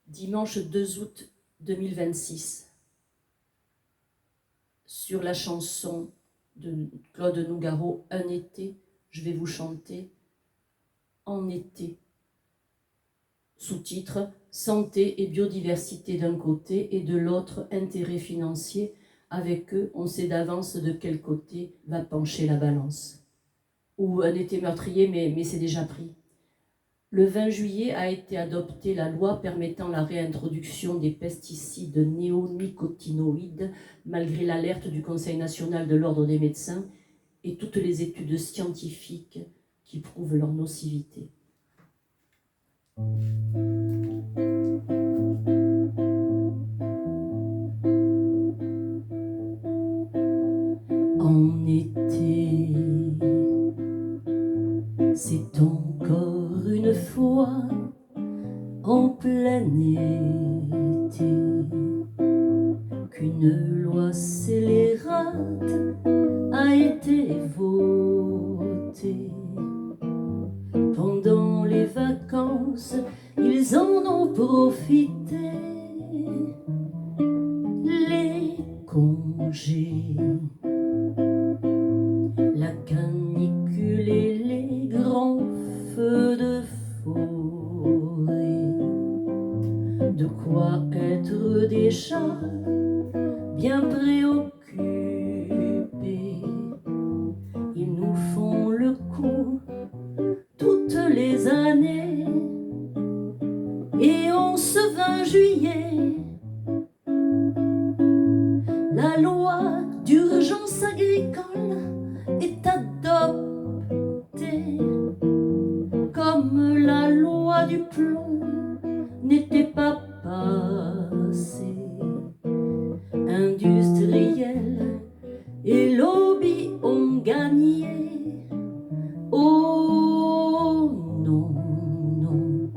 Dimanche 2 août 2026, sur la chanson de Claude Nougaro, Un été, je vais vous chanter En été. Sous-titre, Santé et biodiversité d'un côté et de l'autre, intérêt financier. Avec eux, on sait d'avance de quel côté va pencher la balance. Ou un été meurtrier, mais c'est déjà pris. Le 20 juillet a été adoptée la loi permettant la réintroduction des pesticides néonicotinoïdes, malgré l'alerte du Conseil national de l'ordre des médecins et toutes les études scientifiques qui prouvent leur nocivité. En été, c'est encore une fois en plein été qu'une loi scélérate a été votée. Pendant les vacances, ils en ont profité. Les congés, la canicule et les grands feux de forêt. De quoi être déjà bien préoccupés. Ils nous font le coup toutes les années. Et en ce 20 juillet, la loi d'urgence agricole est adoptée. Comme la loi du plomb n'était pas passée, industriels et lobby ont gagné. Oh non, non,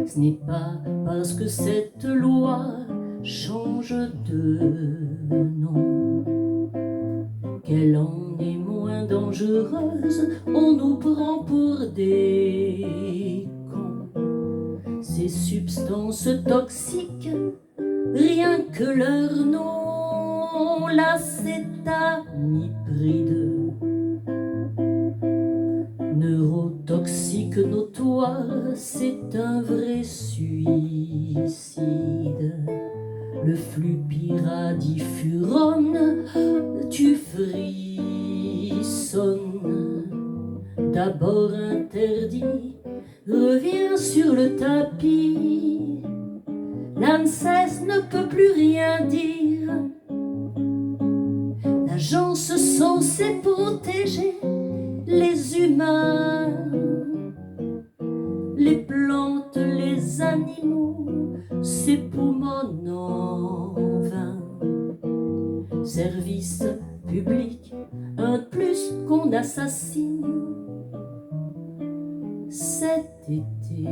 ce n'est pas parce que cette loi change de nom qu'elle en est moins dangereuse. On nous prend pour des cons. Ces substances toxiques, rien que leur nom, l'acétamipride, neurotoxique notoire, c'est un vrai suicide. Le flupyradifurone, tu frissonnes. D'abord interdit, revient sur le tapis. L'ANSES ne peut plus rien dire. L'agence censée protéger les humains, les plantes, les animaux, s'époumonnent en vain. Service public, un de plus qu'on assassine. Cet été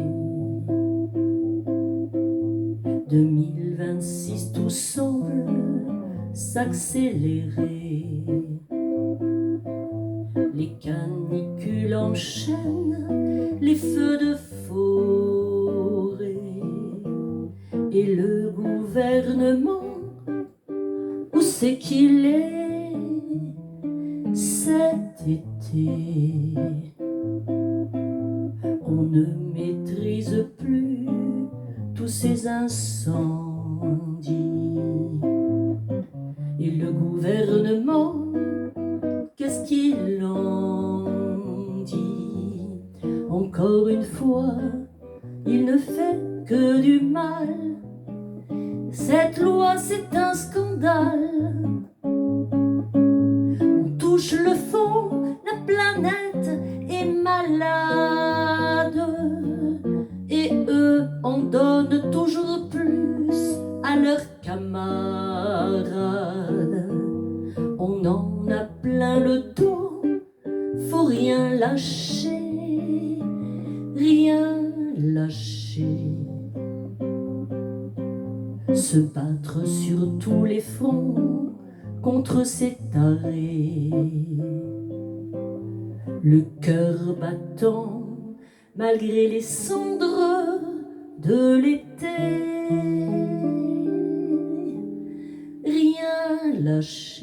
2026, tout semble s'accélérer. Les canicules enchaînent, les feux de forêt. Et le gouvernement, où c'est qu'il est cet été? On ne maîtrise plus tous ces incendies. Et le gouvernement, qu'est-ce qu'il en dit? Encore une fois, il ne fait que du mal. Cette loi, c'est un scandale. On touche le fond, la planète est malade. Et eux en donnent toujours plus à leurs camarades. On en a plein le dos, faut rien lâcher, rien lâcher. Se battre sur tous les fronts contre ces tarés. Le cœur battant malgré les cendres de l'été, rien lâché.